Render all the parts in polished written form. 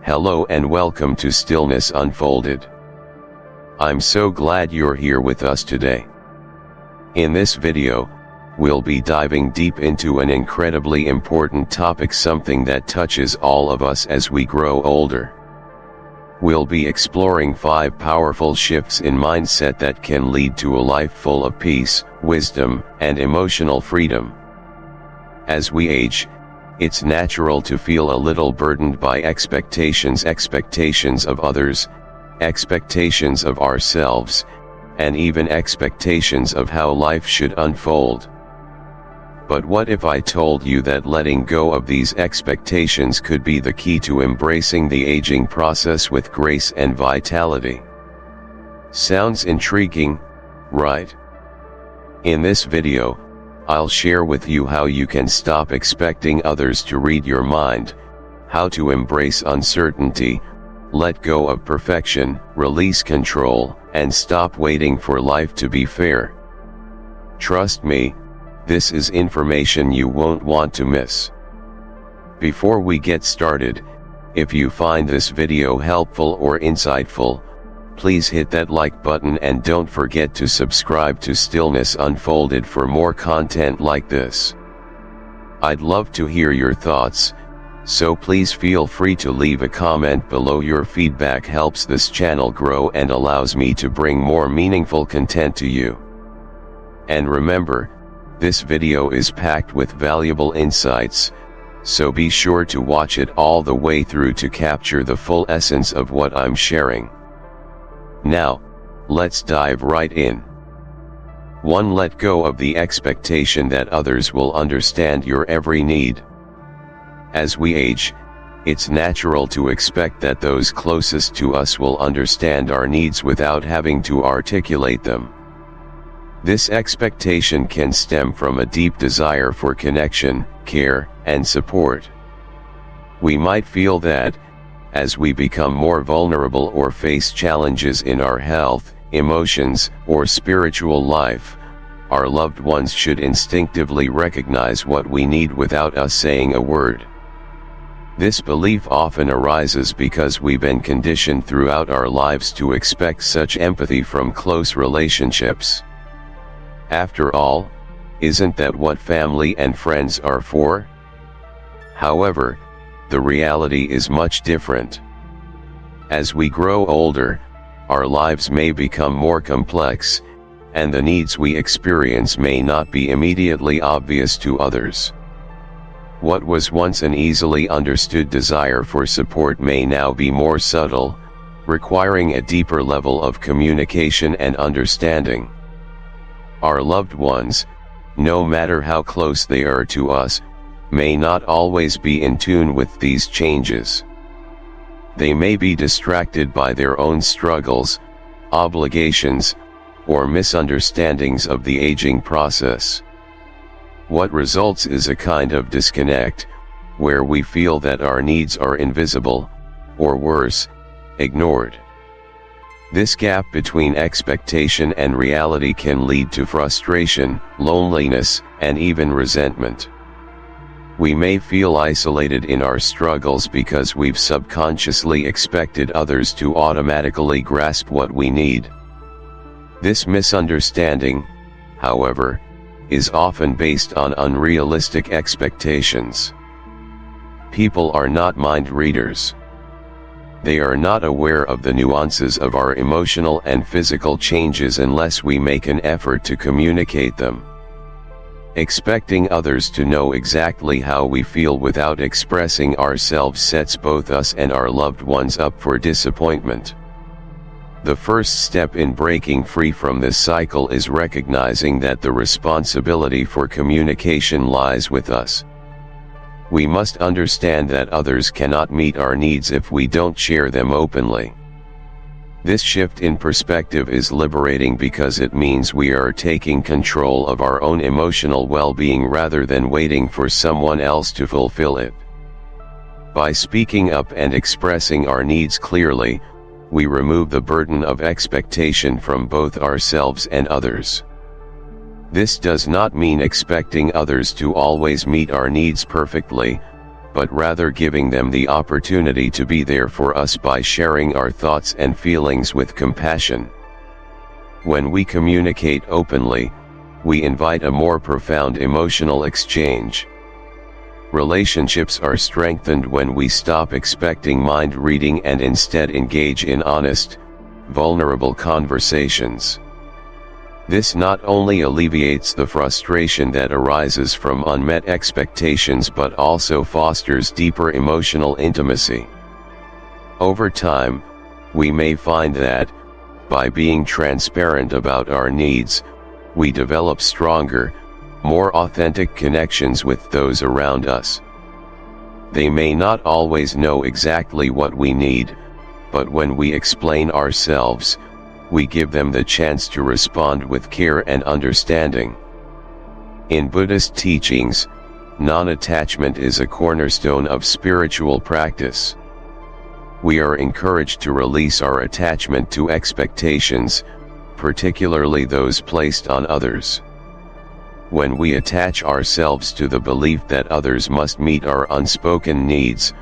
Hello and welcome to Stillness Unfolded. I'm so glad you're here with us today. In this video, we'll be diving deep into an incredibly important topic, something that touches all of us as we grow older. We'll be exploring 5 powerful shifts in mindset that can lead to a life full of peace, wisdom, and emotional freedom. As we age, it's natural to feel a little burdened by expectations of others, expectations of ourselves, and even expectations of how life should unfold. But what if I told you that letting go of these expectations could be the key to embracing the aging process with grace and vitality? Sounds intriguing, right? In this video, I'll share with you how you can stop expecting others to read your mind, how to embrace uncertainty, let go of perfection, release control, and stop waiting for life to be fair. Trust me, this is information you won't want to miss. Before we get started, if you find this video helpful or insightful, please hit that like button and don't forget to subscribe to Stillness Unfolded for more content like this. I'd love to hear your thoughts, so please feel free to leave a comment below. Your feedback helps this channel grow and allows me to bring more meaningful content to you. And remember, this video is packed with valuable insights, so be sure to watch it all the way through to capture the full essence of what I'm sharing. Now, let's dive right in. 1. Let go of the expectation that others will understand your every need. As we age, it's natural to expect that those closest to us will understand our needs without having to articulate them. This expectation can stem from a deep desire for connection, care, and support. We might feel that, as we become more vulnerable or face challenges in our health, emotions, or spiritual life, our loved ones should instinctively recognize what we need without us saying a word. This belief often arises because we've been conditioned throughout our lives to expect such empathy from close relationships. After all, isn't that what family and friends are for? However, the reality is much different. As we grow older, our lives may become more complex, and the needs we experience may not be immediately obvious to others. What was once an easily understood desire for support may now be more subtle, requiring a deeper level of communication and understanding. Our loved ones, no matter how close they are to us, may not always be in tune with these changes. They may be distracted by their own struggles, obligations, or misunderstandings of the aging process. What results is a kind of disconnect, where we feel that our needs are invisible, or worse, ignored. This gap between expectation and reality can lead to frustration, loneliness, and even resentment. We may feel isolated in our struggles because we've subconsciously expected others to automatically grasp what we need. This misunderstanding, however, is often based on unrealistic expectations. People are not mind readers. They are not aware of the nuances of our emotional and physical changes unless we make an effort to communicate them. Expecting others to know exactly how we feel without expressing ourselves sets both us and our loved ones up for disappointment. The first step in breaking free from this cycle is recognizing that the responsibility for communication lies with us. We must understand that others cannot meet our needs if we don't share them openly. This shift in perspective is liberating because it means we are taking control of our own emotional well-being rather than waiting for someone else to fulfill it. By speaking up and expressing our needs clearly, we remove the burden of expectation from both ourselves and others. This does not mean expecting others to always meet our needs perfectly, but rather giving them the opportunity to be there for us by sharing our thoughts and feelings with compassion. When we communicate openly, we invite a more profound emotional exchange. Relationships are strengthened when we stop expecting mind reading and instead engage in honest, vulnerable conversations. This not only alleviates the frustration that arises from unmet expectations but also fosters deeper emotional intimacy. Over time, we may find that, by being transparent about our needs, we develop stronger, more authentic connections with those around us. They may not always know exactly what we need, but when we explain ourselves, we give them the chance to respond with care and understanding. In Buddhist teachings, non-attachment is a cornerstone of spiritual practice. We are encouraged to release our attachment to expectations, particularly those placed on others. When we attach ourselves to the belief that others must meet our unspoken needs,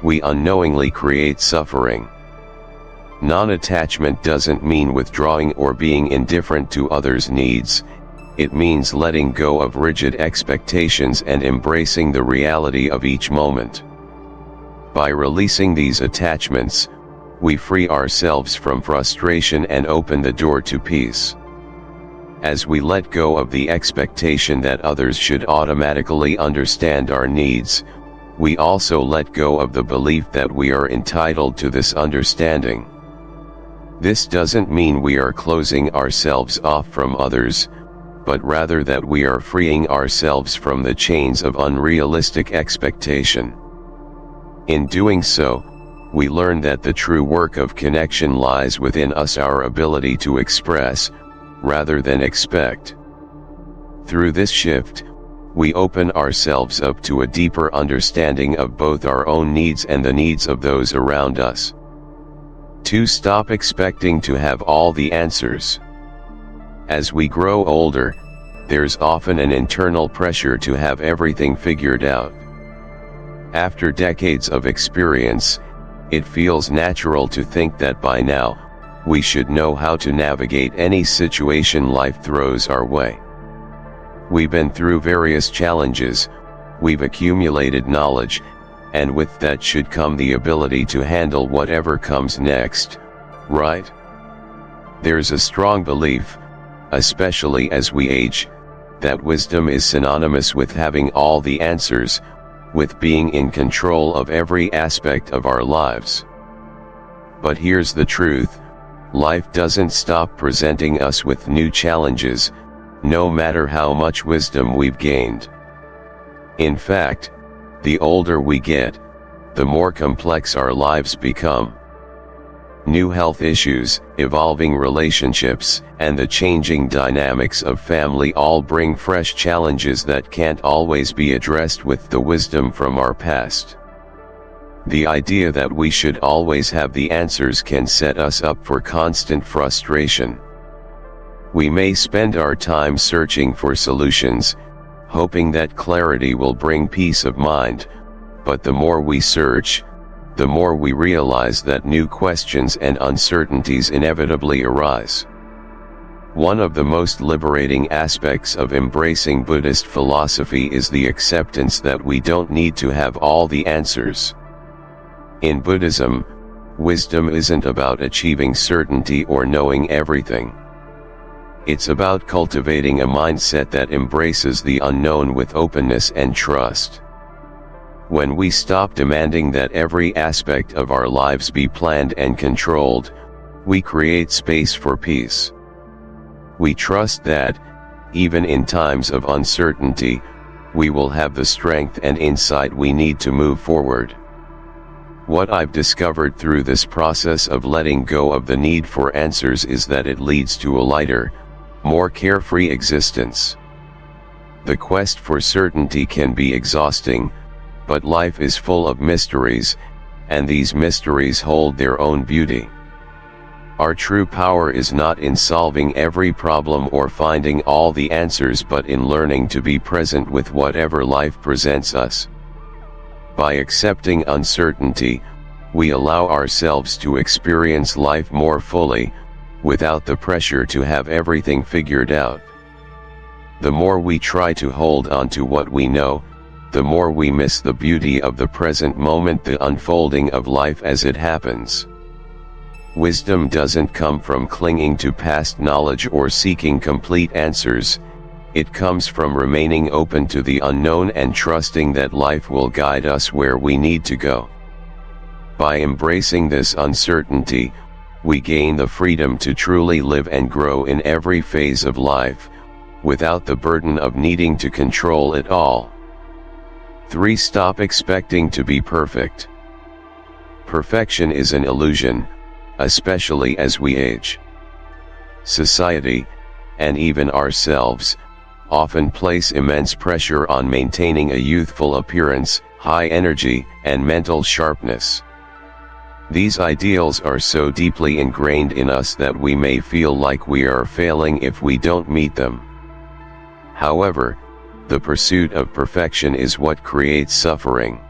we unknowingly create suffering. Non-attachment doesn't mean withdrawing or being indifferent to others' needs, it means letting go of rigid expectations and embracing the reality of each moment. By releasing these attachments, we free ourselves from frustration and open the door to peace. As we let go of the expectation that others should automatically understand our needs, we also let go of the belief that we are entitled to this understanding. This doesn't mean we are closing ourselves off from others, but rather that we are freeing ourselves from the chains of unrealistic expectation. In doing so, we learn that the true work of connection lies within us, our ability to express, rather than expect. Through this shift, we open ourselves up to a deeper understanding of both our own needs and the needs of those around us. To stop expecting to have all the answers. As we grow older, there's often an internal pressure to have everything figured out. After decades of experience, it feels natural to think that by now, we should know how to navigate any situation life throws our way. We've been through various challenges, we've accumulated knowledge, and with that should come the ability to handle whatever comes next, right? There's a strong belief, especially as we age, that wisdom is synonymous with having all the answers, with being in control of every aspect of our lives. But here's the truth, life doesn't stop presenting us with new challenges, no matter how much wisdom we've gained. In fact, the older we get, the more complex our lives become. New health issues, evolving relationships, and the changing dynamics of family all bring fresh challenges that can't always be addressed with the wisdom from our past. The idea that we should always have the answers can set us up for constant frustration. We may spend our time searching for solutions, hoping that clarity will bring peace of mind, but the more we search, the more we realize that new questions and uncertainties inevitably arise. One of the most liberating aspects of embracing Buddhist philosophy is the acceptance that we don't need to have all the answers. In Buddhism, wisdom isn't about achieving certainty or knowing everything. It's about cultivating a mindset that embraces the unknown with openness and trust. When we stop demanding that every aspect of our lives be planned and controlled, we create space for peace. We trust that, even in times of uncertainty, we will have the strength and insight we need to move forward. What I've discovered through this process of letting go of the need for answers is that it leads to a lighter, more carefree existence. The quest for certainty can be exhausting, but life is full of mysteries, and these mysteries hold their own beauty. Our true power is not in solving every problem or finding all the answers, but in learning to be present with whatever life presents us. By accepting uncertainty, we allow ourselves to experience life more fully, without the pressure to have everything figured out. The more we try to hold on to what we know, the more we miss the beauty of the present moment, the unfolding of life as it happens. Wisdom doesn't come from clinging to past knowledge or seeking complete answers. It comes from remaining open to the unknown and trusting that life will guide us where we need to go. By embracing this uncertainty, we gain the freedom to truly live and grow in every phase of life, without the burden of needing to control it all. 3. Stop expecting to be perfect. Perfection is an illusion, especially as we age. Society, and even ourselves, often place immense pressure on maintaining a youthful appearance, high energy, and mental sharpness. These ideals are so deeply ingrained in us that we may feel like we are failing if we don't meet them. However, the pursuit of perfection is what creates suffering.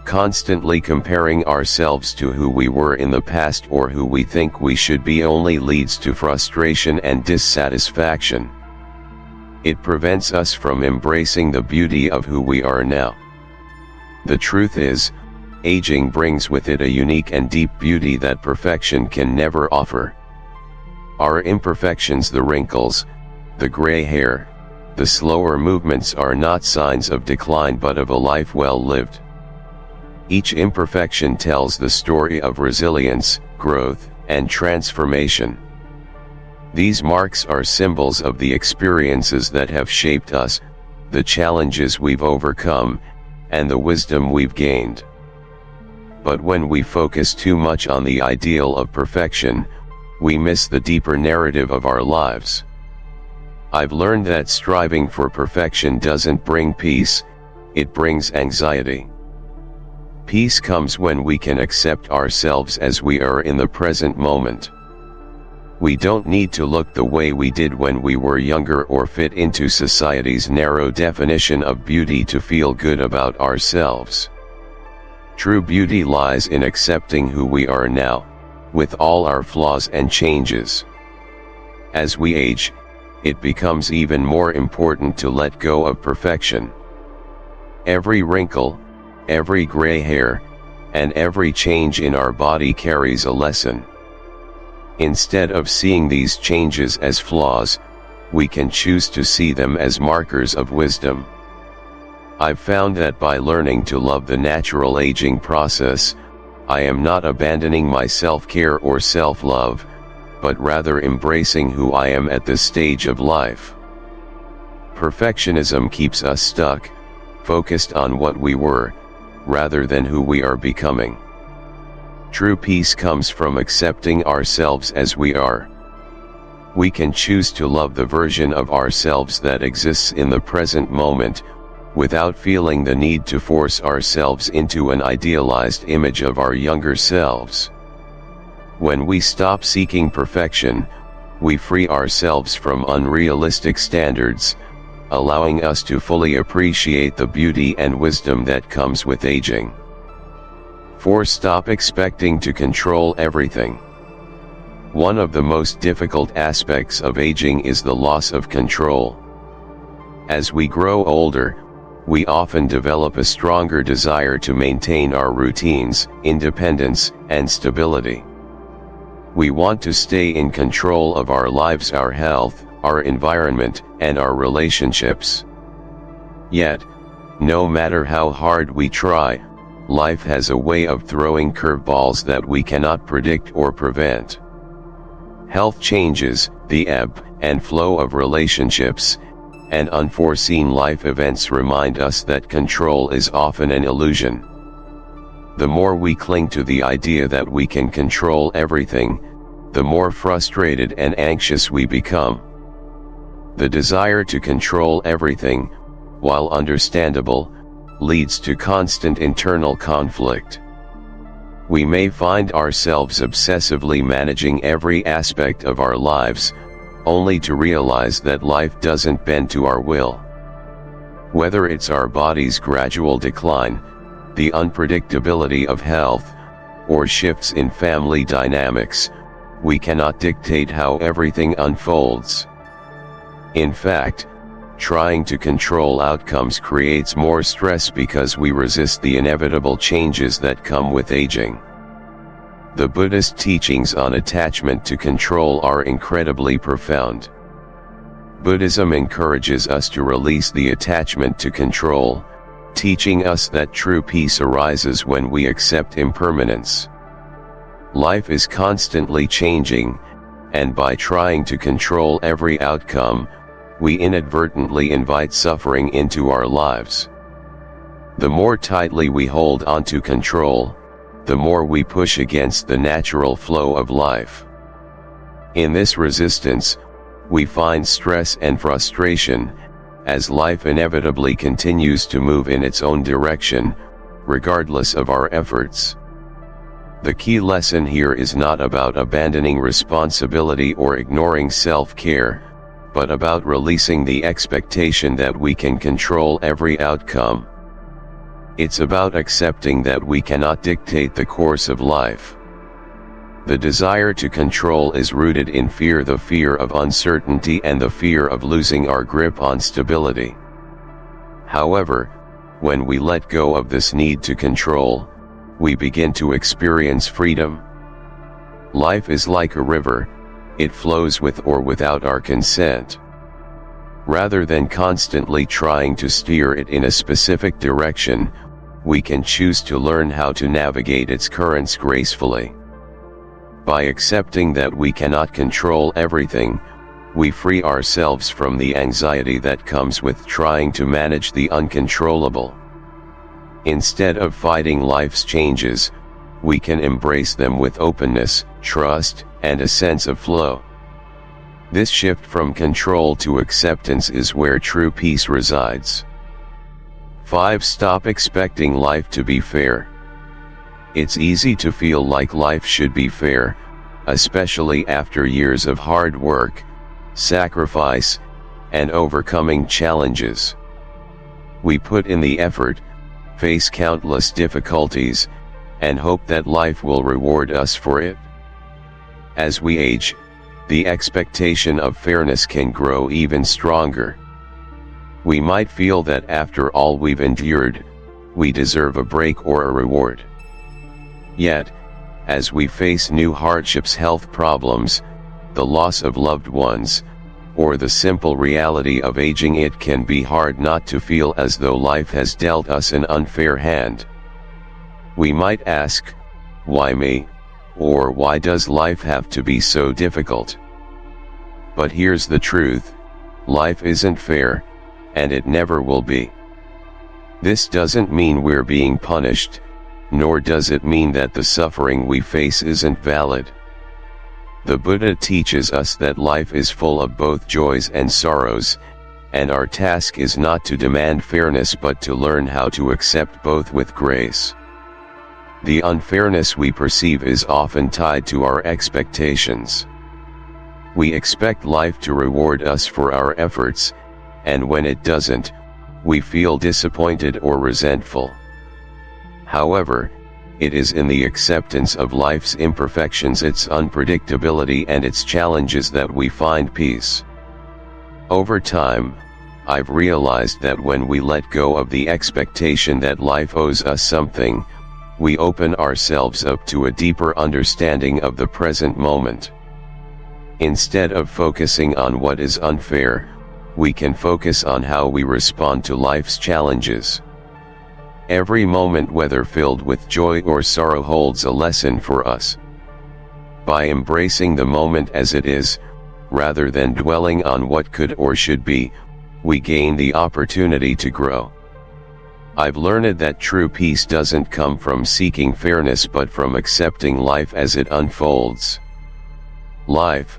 Constantly comparing ourselves to who we were in the past or who we think we should be only leads to frustration and dissatisfaction. It prevents us from embracing the beauty of who we are now. The truth is, aging brings with it a unique and deep beauty that perfection can never offer. Our imperfections, the wrinkles, the gray hair, the slower movements are not signs of decline but of a life well lived. Each imperfection tells the story of resilience, growth, and transformation. These marks are symbols of the experiences that have shaped us, the challenges we've overcome, and the wisdom we've gained. But when we focus too much on the ideal of perfection, we miss the deeper narrative of our lives. I've learned that striving for perfection doesn't bring peace, it brings anxiety. Peace comes when we can accept ourselves as we are in the present moment. We don't need to look the way we did when we were younger or fit into society's narrow definition of beauty to feel good about ourselves. True beauty lies in accepting who we are now, with all our flaws and changes. As we age, it becomes even more important to let go of perfection. Every wrinkle, every gray hair, and every change in our body carries a lesson. Instead of seeing these changes as flaws, we can choose to see them as markers of wisdom. I've found that by learning to love the natural aging process, I am not abandoning my self-care or self-love, but rather embracing who I am at this stage of life. Perfectionism keeps us stuck, focused on what we were, rather than who we are becoming. True peace comes from accepting ourselves as we are. We can choose to love the version of ourselves that exists in the present moment, without feeling the need to force ourselves into an idealized image of our younger selves. When we stop seeking perfection, we free ourselves from unrealistic standards, allowing us to fully appreciate the beauty and wisdom that comes with aging. 4. Stop expecting to control everything. One of the most difficult aspects of aging is the loss of control. As we grow older, we often develop a stronger desire to maintain our routines, independence, and stability. We want to stay in control of our lives, our health, our environment, and our relationships. Yet, no matter how hard we try, life has a way of throwing curveballs that we cannot predict or prevent. Health changes, the ebb and flow of relationships, and unforeseen life events remind us that control is often an illusion. The more we cling to the idea that we can control everything, the more frustrated and anxious we become. The desire to control everything, while understandable, leads to constant internal conflict. We may find ourselves obsessively managing every aspect of our lives, only to realize that life doesn't bend to our will. Whether it's our body's gradual decline, the unpredictability of health, or shifts in family dynamics, we cannot dictate how everything unfolds. In fact, trying to control outcomes creates more stress because we resist the inevitable changes that come with aging. The Buddhist teachings on attachment to control are incredibly profound. Buddhism encourages us to release the attachment to control, teaching us that true peace arises when we accept impermanence. Life is constantly changing, and by trying to control every outcome, we inadvertently invite suffering into our lives. The more tightly we hold onto control, the more we push against the natural flow of life. In this resistance, we find stress and frustration, as life inevitably continues to move in its own direction, regardless of our efforts. The key lesson here is not about abandoning responsibility or ignoring self-care, but about releasing the expectation that we can control every outcome. It's about accepting that we cannot dictate the course of life. The desire to control is rooted in fear, the fear of uncertainty and the fear of losing our grip on stability. However, when we let go of this need to control, we begin to experience freedom. Life is like a river, it flows with or without our consent. Rather than constantly trying to steer it in a specific direction, we can choose to learn how to navigate its currents gracefully. By accepting that we cannot control everything, we free ourselves from the anxiety that comes with trying to manage the uncontrollable. Instead of fighting life's changes, we can embrace them with openness, trust, and a sense of flow. This shift from control to acceptance is where true peace resides. 5. Stop expecting life to be fair. It's easy to feel like life should be fair, especially after years of hard work, sacrifice, and overcoming challenges. We put in the effort, face countless difficulties, and hope that life will reward us for it. As we age, the expectation of fairness can grow even stronger. We might feel that after all we've endured, we deserve a break or a reward. Yet, as we face new hardships, health problems, the loss of loved ones, or the simple reality of aging, it can be hard not to feel as though life has dealt us an unfair hand. We might ask, why me? Or why does life have to be so difficult? But here's the truth: life isn't fair, and it never will be. This doesn't mean we're being punished, nor does it mean that the suffering we face isn't valid. The Buddha teaches us that life is full of both joys and sorrows, and our task is not to demand fairness but to learn how to accept both with grace. The unfairness we perceive is often tied to our expectations. We expect life to reward us for our efforts, and when it doesn't, we feel disappointed or resentful. However, it is in the acceptance of life's imperfections, its unpredictability, and its challenges that we find peace. Over time, I've realized that when we let go of the expectation that life owes us something, we open ourselves up to a deeper understanding of the present moment. Instead of focusing on what is unfair, we can focus on how we respond to life's challenges. Every moment, whether filled with joy or sorrow, holds a lesson for us. By embracing the moment as it is, rather than dwelling on what could or should be, we gain the opportunity to grow. I've learned that true peace doesn't come from seeking fairness but from accepting life as it unfolds. Life,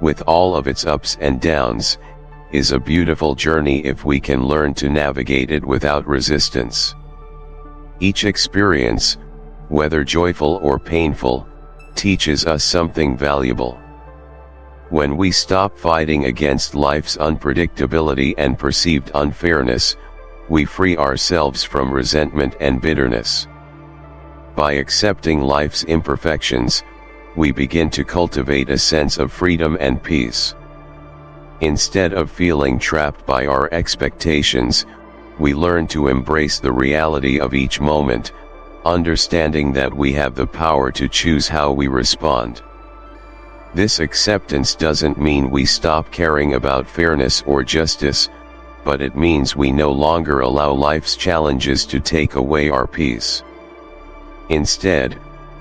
with all of its ups and downs, is a beautiful journey if we can learn to navigate it without resistance. Each experience, whether joyful or painful, teaches us something valuable. When we stop fighting against life's unpredictability and perceived unfairness, we free ourselves from resentment and bitterness. By accepting life's imperfections, we begin to cultivate a sense of freedom and peace. Instead of feeling trapped by our expectations, we learn to embrace the reality of each moment, understanding that we have the power to choose how we respond. This acceptance doesn't mean we stop caring about fairness or justice, but it means we no longer allow life's challenges to take away our peace. Instead,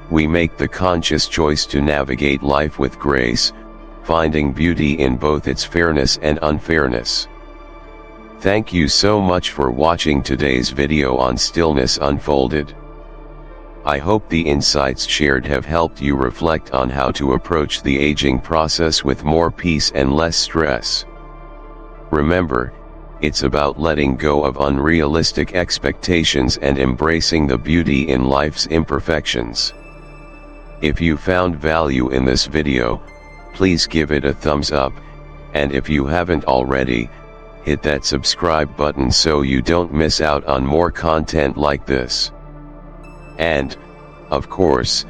we make the conscious choice to navigate life with grace, finding beauty in both its fairness and unfairness. Thank you so much for watching today's video on Stillness Unfolded. I hope the insights shared have helped you reflect on how to approach the aging process with more peace and less stress. Remember, it's about letting go of unrealistic expectations and embracing the beauty in life's imperfections. If you found value in this video, please give it a thumbs up, and if you haven't already, hit that subscribe button so you don't miss out on more content like this. And, of course,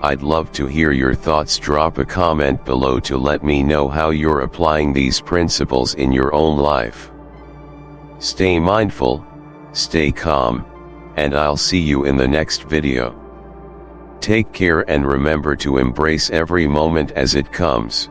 I'd love to hear your thoughts. Drop a comment below to let me know how you're applying these principles in your own life. Stay mindful, stay calm, and I'll see you in the next video. Take care and remember to embrace every moment as it comes.